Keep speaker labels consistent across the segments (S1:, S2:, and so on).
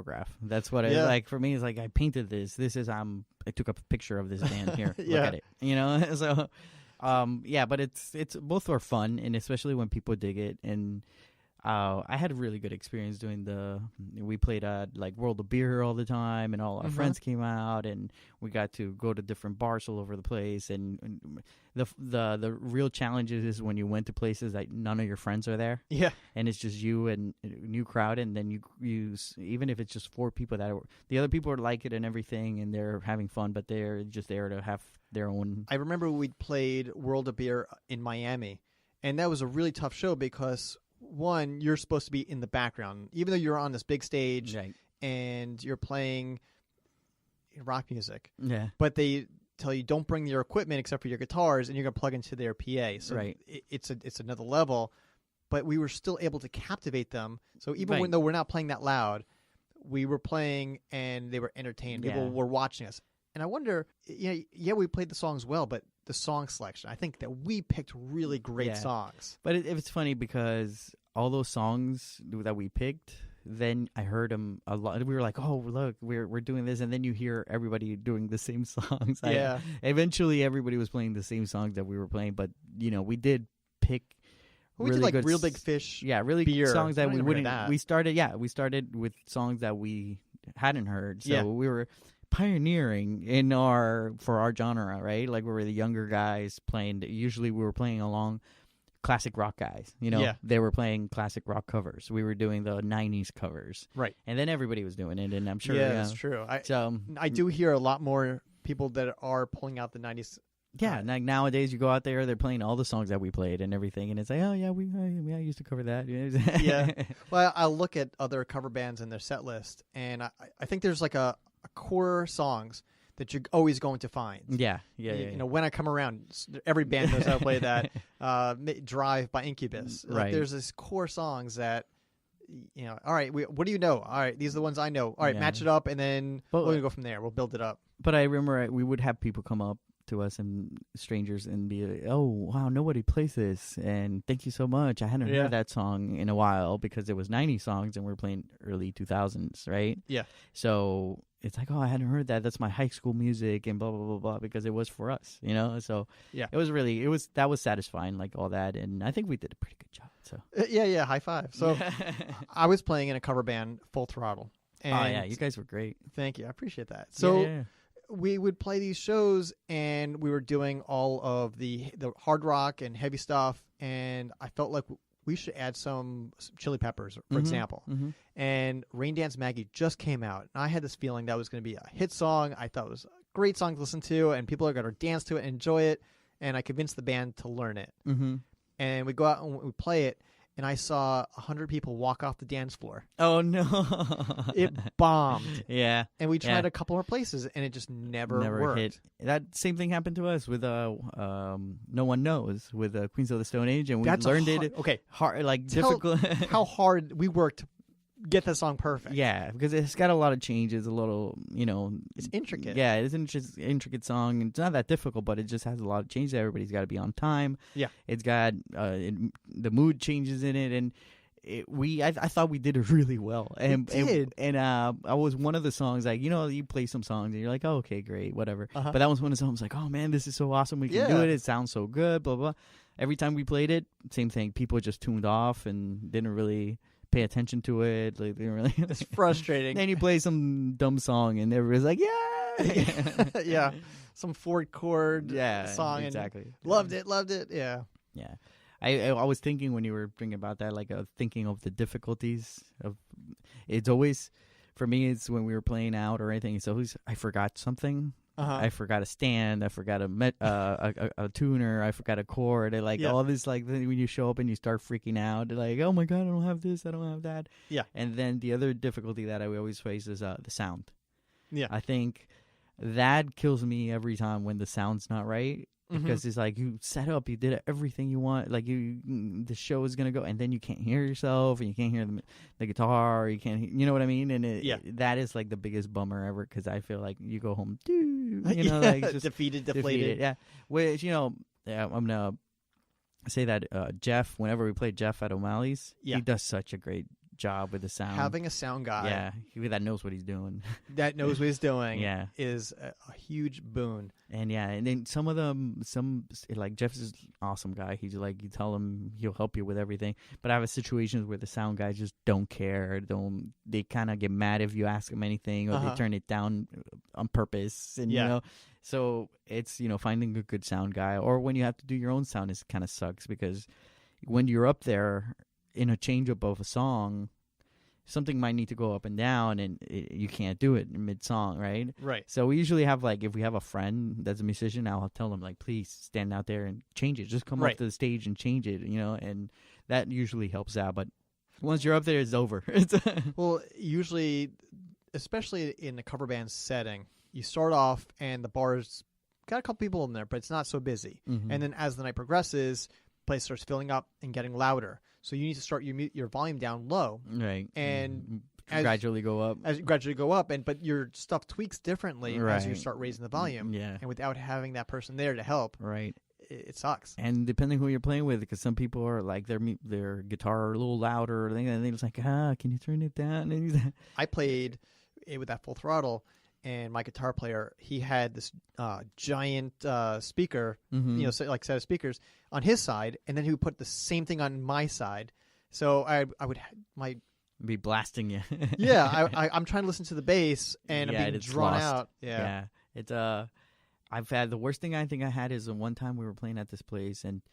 S1: photograph. That's what I like. For me, it's like I painted this. This is I took a picture of this band here. Look at it. You know, so but it's both are fun, and especially when people dig it. And I had a really good experience doing we played at like World of Beer all the time, and all our friends came out, and we got to go to different bars all over the place. And the real challenge is when you went to places that none of your friends are there. Yeah. And it's just you and a new crowd, and then you use, even if it's just 4 people the other people are like it and everything, and they're having fun, but they're just there to have their own.
S2: I remember we played World of Beer in Miami, and that was a really tough show because, one, you're supposed to be in the background, even though you're on this big stage and you're playing rock music. Yeah. But they tell you don't bring your equipment except for your guitars, and you're going to plug into their PA. So it's another level. But we were still able to captivate them. So even though we're not playing that loud, we were playing and they were entertained. People were watching us. And I wonder, we played the songs well, but the song selection, I think that we picked really great songs.
S1: But it's funny because all those songs that we picked, then I heard them a lot. We were like, oh, look, we're doing this. And then you hear everybody doing the same songs. Eventually, everybody was playing the same songs that we were playing. But, we did pick
S2: we did like Real Big Fish.
S1: Yeah, really
S2: Beer.
S1: Songs that we wouldn't. We started with songs that we hadn't heard. So we were pioneering for our genre, right? Like we were the younger guys playing. Usually we were playing along classic rock guys. They were playing classic rock covers. We were doing the 90s covers. Right. And then everybody was doing it, and I'm sure.
S2: Yeah, that's true. I do hear a lot more people that are pulling out the 90s.
S1: Yeah, like nowadays you go out there, they're playing all the songs that we played and everything, and it's like, oh yeah, I used to cover that.
S2: Yeah. Well, I'll look at other cover bands and their set list, and I think there's like a core songs that you're always going to find. Yeah. When I come around, every band knows how to play that. Drive by Incubus. Like, there's this core songs that, all right, what do you know? All right, these are the ones I know. All right, match it up, and then we're going to go from there. We'll build it up.
S1: But I remember we would have people come up to us and strangers and be like, oh wow, nobody plays this, and thank you so much. I hadn't heard that song in a while because it was 90 songs and we're playing early 2000s, right? Yeah. So it's like, oh, I hadn't heard that. That's my high school music and blah blah blah blah, because it was for us, So that was satisfying, like all that, and I think we did a pretty good job. So
S2: high five. So I was playing in a cover band, Full Throttle. And
S1: you guys were great.
S2: Thank you, I appreciate that. So we would play these shows, and we were doing all of the hard rock and heavy stuff, and I felt like we should add some Chili Peppers, for example. Mm-hmm. And Rain Dance Maggie just came out, and I had this feeling that was going to be a hit song. I thought it was a great song to listen to, and people are going to dance to it and enjoy it, and I convinced the band to learn it. Mm-hmm. And we go out and we play it, and I saw 100 people walk off the dance floor.
S1: Oh, no.
S2: It bombed.
S1: Yeah.
S2: And we tried a couple more places, and it just never worked. Hit.
S1: That same thing happened to us with No One Knows, with Queens of the Stone Age, and we learned it. Okay. Hard, like difficult.
S2: How hard we worked to get the song perfect.
S1: Yeah, because it's got a lot of changes, a little,
S2: It's intricate.
S1: Yeah, it's an intricate song. It's not that difficult, but it just has a lot of changes. Everybody's got to be on time. Yeah. It's got the mood changes in it, and I thought we did it really well. And
S2: we did.
S1: And I was one of the songs, like, you play some songs and you're like, oh, okay, great, whatever. Uh-huh. But that was one of the songs like, oh man, this is so awesome. We can do it. It sounds so good, blah, blah. Every time we played it, same thing. People just tuned off and didn't really pay attention to it. Like, they didn't really.
S2: It's frustrating.
S1: Then you play some dumb song and everybody's like, yeah.
S2: Yeah. Some 4-chord song.
S1: Exactly.
S2: Loved it. Yeah.
S1: Yeah. I was thinking when you were thinking about that, like thinking of the difficulties of. It's always, for me, it's when we were playing out or anything. It's always I forgot something. Uh-huh. I forgot a stand. I forgot a tuner. I forgot a chord. And all this, like when you show up and you start freaking out, like, oh my god, I don't have this. I don't have that. Yeah. And then the other difficulty that I always face is the sound. Yeah. I think that kills me every time when the sound's not right. Because it's like you set up, you did everything you want, like the show is gonna go, and then you can't hear yourself, and you can't hear the guitar, you can't, you know what I mean? And that is like the biggest bummer ever, because I feel like you go home, like just
S2: defeated, deflated.
S1: Yeah, which I'm gonna say that Jeff, whenever we play Jeff at O'Malley's, he does such a great job with the sound.
S2: Having a sound guy,
S1: that knows what he's doing.
S2: That knows what he's doing,
S1: is
S2: a huge boon.
S1: And and then some of them, like Jeff is an awesome guy. He's like, you tell him, he'll help you with everything. But I have situations where the sound guys just don't care. They kind of get mad if you ask them anything, or they turn it down on purpose. And you know, so it's finding a good sound guy, or when you have to do your own sound, it kind of sucks because when you're up there in a change up of a song, something might need to go up and down, and you can't do it in mid-song, right?
S2: Right.
S1: So we usually have, like, if we have a friend that's a musician, I'll tell them, like, please stand out there and change it. Just come up to the stage and change it, and that usually helps out. But once you're up there, it's over.
S2: Well, usually, especially in a cover band setting, you start off and the bar's got a couple people in there, but it's not so busy. Mm-hmm. And then as the night progresses, place starts filling up and getting louder. So you need to start your volume down low,
S1: right?
S2: And
S1: gradually go up.
S2: But your stuff tweaks differently as you start raising the volume.
S1: Yeah.
S2: And without having that person there to help,
S1: right,
S2: it sucks.
S1: And depending who you're playing with, because some people are like their guitar a little louder, and they're just like, can you turn it down? And
S2: I played it with that full throttle. And my guitar player, he had this giant speaker, like set of speakers on his side, and then he would put the same thing on my side. So I would
S1: be blasting you.
S2: I'm trying to listen to the bass, and I'm being drawn out. Yeah,
S1: it's I've had the worst thing I think I had is one time we were playing at this place, and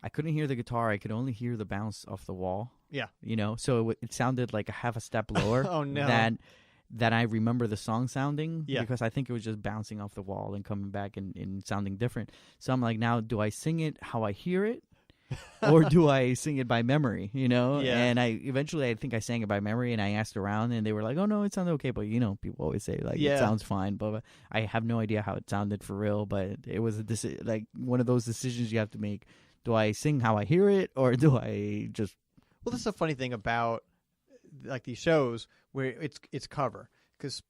S1: I couldn't hear the guitar. I could only hear the bounce off the wall.
S2: Yeah,
S1: so it sounded like a half a step lower.
S2: Oh no.
S1: That I remember the song sounding, because I think it was just bouncing off the wall and coming back and sounding different. So I'm like, now do I sing it how I hear it, or do I sing it by memory?
S2: Yeah.
S1: And I think I sang it by memory, and I asked around, and they were like, oh no, it sounded okay. But people always say like it sounds fine, but I have no idea how it sounded for real. But it was like one of those decisions you have to make. Do I sing how I hear it, or do I just?
S2: Well, that's the funny thing about like these shows where it's cover, because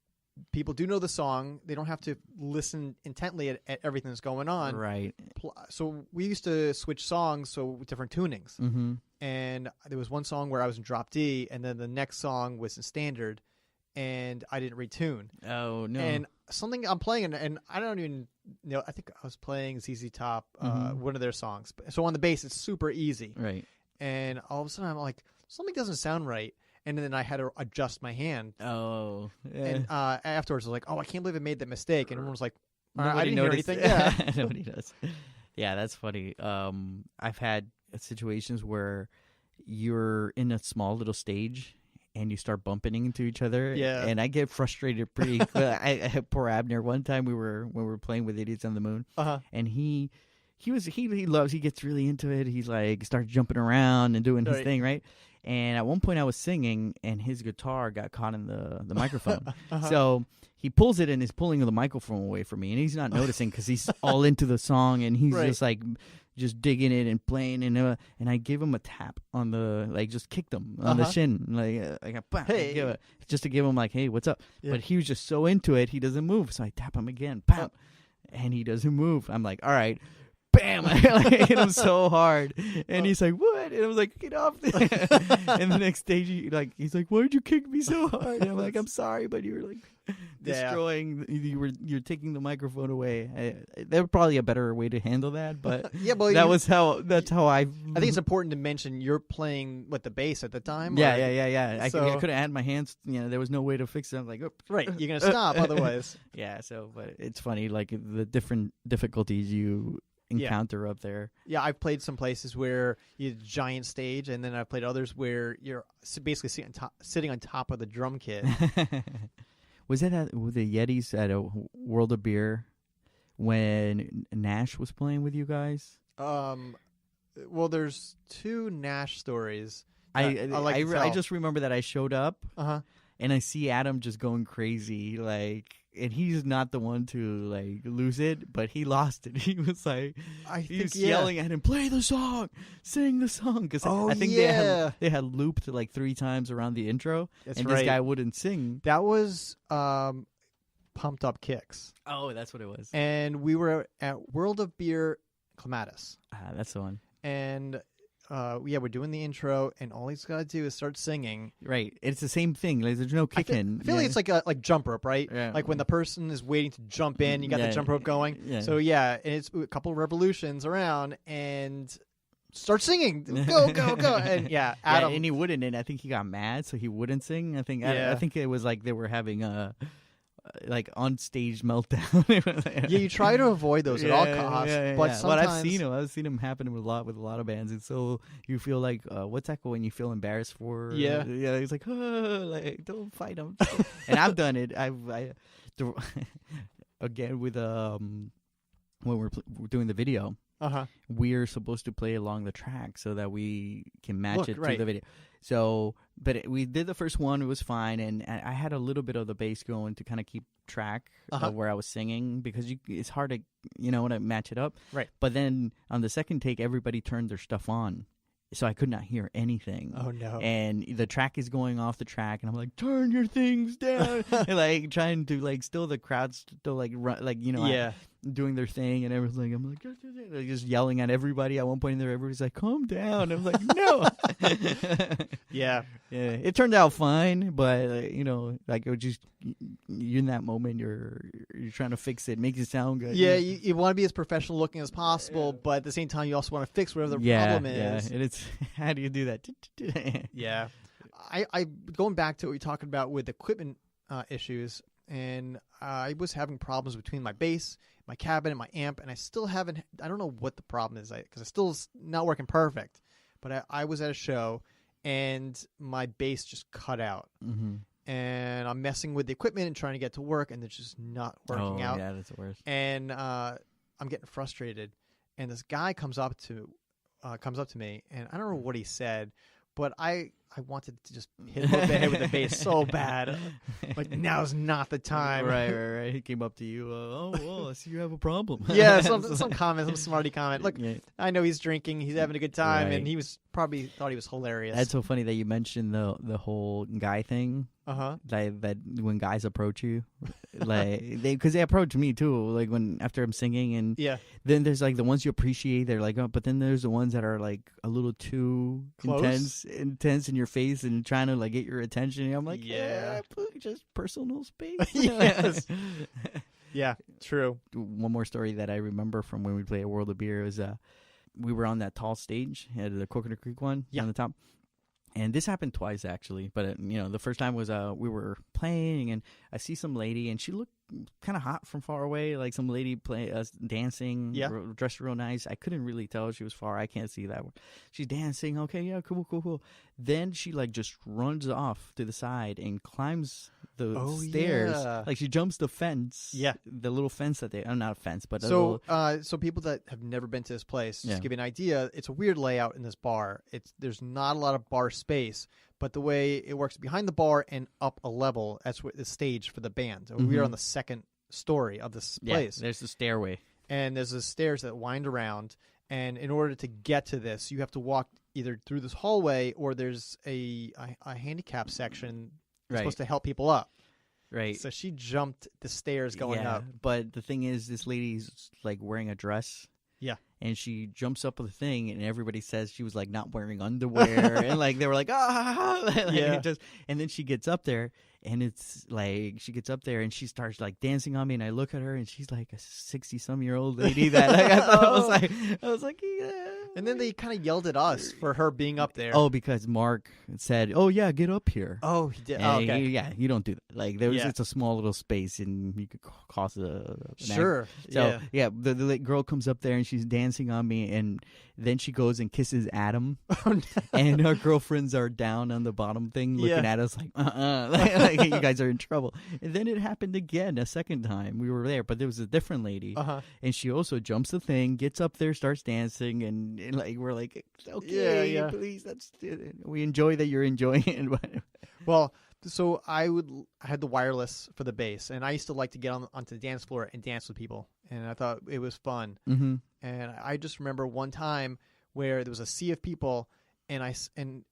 S2: people do know the song. They don't have to listen intently at everything that's going on.
S1: Right.
S2: So we used to switch songs, so different tunings.
S1: Mm-hmm.
S2: And there was one song where I was in drop D, and then the next song was in standard, and I didn't retune.
S1: Oh, no.
S2: And something I'm playing, and I don't even know, I think I was playing ZZ Top, one of their songs. So on the bass, it's super easy.
S1: Right.
S2: And all of a sudden, I'm like, something doesn't sound right. And then I had to adjust my hand.
S1: Oh. Yeah.
S2: And afterwards, I was like, oh, I can't believe I made that mistake. And everyone was like, I didn't
S1: noticed.
S2: hear anything. Yeah.
S1: Nobody does. Yeah, that's funny. I've had situations where you're in a small little stage and you start bumping into each other.
S2: Yeah.
S1: And I get frustrated pretty quick. I had poor Abner. One time when we were playing with Idiots on the Moon, and he gets really into it. He's like starts jumping around and doing his thing, right? And at one point I was singing, and his guitar got caught in the microphone. So he pulls it and is pulling the microphone away from me, and he's not noticing because he's all into the song, and he's just like just digging it and playing, and I gave him a tap on just kicked him on the shin, hey, just to give him like, hey, what's up? Yeah. But he was just so into it, he doesn't move. So I tap him again, bam, and he doesn't move. I'm like, all right. Bam! I hit him so hard, and he's like, "What?" And I was like, "Get off there!" And the next day, he's like, "Why'd you kick me so hard?" And I'm like, "I'm sorry, but you were like destroying. You're taking the microphone away." There was probably a better way to handle that, but that's how I
S2: think it's important to mention you're playing with the bass at the time.
S1: Yeah. I couldn't add my hands. There was no way to fix it. I'm like,
S2: right, you're gonna stop otherwise.
S1: Yeah. So, but it's funny, like the different difficulties you encounter up there.
S2: Yeah, I've played some places where you have a giant stage, and then I've played others where you're basically sitting on top of the drum kit.
S1: Was that with the Yetis at a World of Beer when Nash was playing with you guys?
S2: Well, there's two Nash stories.
S1: I just remember that I showed up, and I see Adam just going crazy, and he's not the one to lose it, but he lost it. He was he was yelling at him, "Play the song, sing the song," because I think they had looped 3 times around the intro, this guy wouldn't sing.
S2: That was Pumped Up Kicks.
S1: Oh, that's what it was.
S2: And we were at World of Beer, Clematis.
S1: That's the one.
S2: And we're doing the intro, and all he's got to do is start singing.
S1: Right. It's the same thing. Like, there's no kicking.
S2: I feel like it's like jump rope, right?
S1: Yeah.
S2: Like when the person is waiting to jump in, you got the jump rope going.
S1: Yeah.
S2: So and it's a couple of revolutions around, and start singing. Go, go, go. And Adam.
S1: And he wouldn't, and I think he got mad, so he wouldn't sing. I think it was like they were having a like on stage meltdown.
S2: You try to avoid those at all costs. But sometimes,
S1: I've seen him happen with a lot of bands, and so you feel like what's that when you feel embarrassed for?
S2: Yeah,
S1: he's like, like don't fight him. And I've done it. Again with when we're doing the video. We're supposed to play along the track so that we can match it to the video. So, we did the first one; it was fine, and I had a little bit of the bass going to kind of keep track of where I was singing because it's hard to match it up.
S2: Right.
S1: But then on the second take, everybody turned their stuff on. So I could not hear anything.
S2: Oh no!
S1: And the track is going off the track, and I'm like, "Turn your things down!" And like trying to still the crowd's still doing their thing and everything. I'm like just yelling at everybody. At one point there, everybody's like, "Calm down!" I'm like, "No."
S2: Yeah.
S1: It turned out fine, but it was just you in that moment. You're trying to fix it, make it sound good.
S2: Yeah, you want to be as professional looking as possible, but at the same time, you also want to fix whatever the problem is.
S1: Yeah, and it's how do you do that?
S2: Yeah, I going back to what we talked about with equipment issues, and I was having problems between my bass, my cabin, and my amp, and I still haven't. I don't know what the problem is because it's still not working perfect. But I was at a show, and my bass just cut out. Mm-hmm. And I'm messing with the equipment and trying to get to work, and it's just not working out.
S1: Yeah, that's the worst.
S2: And I'm getting frustrated. And this guy comes up to me, and I don't know what he said, but I wanted to just hit him over the head with the bass so bad. Like, now's not the time.
S1: Right. He came up to you. I see you have a problem.
S2: Yeah, some comment, some smarty comment. Look, I know he's drinking. He's having a good time, and he was probably thought he was hilarious.
S1: That's so funny that you mentioned the whole guy thing. That when guys approach you, like because they approach me too. Like after I'm singing, and then there's like the ones you appreciate. They're like, oh, but then there's the ones that are like a little too intense in your face and trying to like get your attention. And I'm like, just personal space.
S2: Yes. Yeah, true.
S1: One more story that I remember from when we played at World of Beer was we were on that tall stage at the Coconut Creek one on the top. And this happened twice, actually. But, the first time was we were playing, and I see some lady, and she looked kind of hot from far away, like some lady dancing, dressed real nice. I couldn't really tell she was far. I can't see that. She's dancing. Okay, yeah, cool. Then she, just runs off to the side and climbs the stairs. Yeah. Like, she jumps the fence.
S2: Yeah.
S1: The little fence that not a fence, but
S2: so people that have never been to this place, just to give you an idea, it's a weird layout in this bar. There's not a lot of bar space, but the way it works behind the bar and up a level, that's what the stage for the band. Mm-hmm. We are on the second story of this place.
S1: There's the stairway.
S2: And there's the stairs that wind around. And in order to get to this, you have to walk either through this hallway or there's a handicap section that's supposed to help people up.
S1: Right.
S2: So she jumped the stairs going up.
S1: But the thing is, this lady's like wearing a dress. Yeah. And she jumps up with the thing, and everybody says she was like not wearing underwear, and like they were like, and then she gets up there, and it's like she gets up there and she starts like dancing on me, and I look at her, and she's like a 60-some-year-old lady that I was like, yeah.
S2: And then they kind of yelled at us for her being up there.
S1: Oh, because Mark said, "Oh yeah, get up here."
S2: Oh, he did.
S1: Oh, okay. You don't do that. Like it's a small little space, and you could cause an
S2: sure.
S1: So the girl comes up there and she's dancing on me, and then she goes and kisses Adam, and her girlfriends are down on the bottom thing looking at us like, like you guys are in trouble. And then it happened again a second time. We were there, but there was a different lady, and she also jumps the thing, gets up there, starts dancing, and like we're like, okay, please, we enjoy that you're enjoying it.
S2: Well, so I had the wireless for the bass, and I used to like to get onto the dance floor and dance with people, and I thought it was fun. Mm-hmm. And I just remember one time where there was a sea of people, and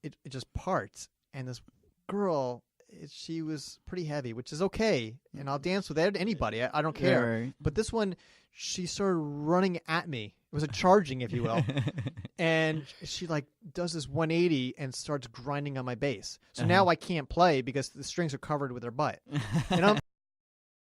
S2: it just parts, and this girl, she was pretty heavy, which is okay, and I'll dance with anybody. I don't care.
S1: Yeah, right.
S2: But this one, she started running at me was a charging, if you will. And she like does this 180 and starts grinding on my bass. So now I can't play because the strings are covered with her butt. And